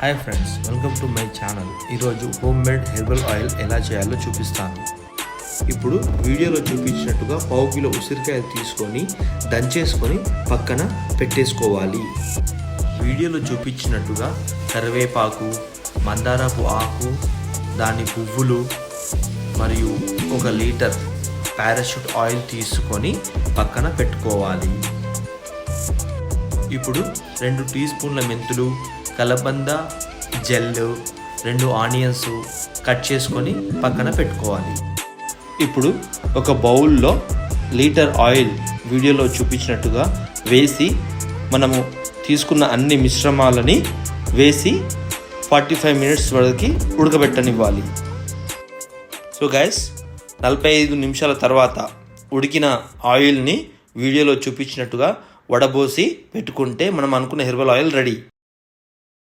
Hi friends, welcome to my channel. ఈరోజు home made herbal oil ఎలా చేయాలో చూపిస్తాను. ఇప్పుడు వీడియోలో చూపించినట్టుగా పావు కిలో ఉసిరికాయ తీసుకొని దంచేసుకొని పక్కన పెట్టేసుకోవాలి. వీడియోలో చూపించినట్టుగా కరివేపాకు, మందారపు ఆకు, దాని పువ్వులు మరియు 1 లీటర్ పారాషూట్ ఆయిల్ తీసుకొని పక్కన పెట్టుకోవాలి. ఇప్పుడు 2 టీ స్పూన్ల మెంతులు, కలబంద జెల్, 2 ఆనియన్స్ కట్ చేసుకొని పక్కన పెట్టుకోవాలి. ఇప్పుడు ఒక బౌల్లో లీటర్ ఆయిల్ వీడియోలో చూపించినట్టుగా వేసి మనము తీసుకున్న అన్ని మిశ్రమాలని వేసి 45 మినిట్స్ వరకు ఉడకబెట్టనివ్వాలి. సో గైస్, 45 నిమిషాల తర్వాత ఉడికిన ఆయిల్ని వీడియోలో చూపించినట్టుగా వడబోసి పెట్టుకుంటే మనం అనుకున్న హెర్బల్ ఆయిల్ రెడీ.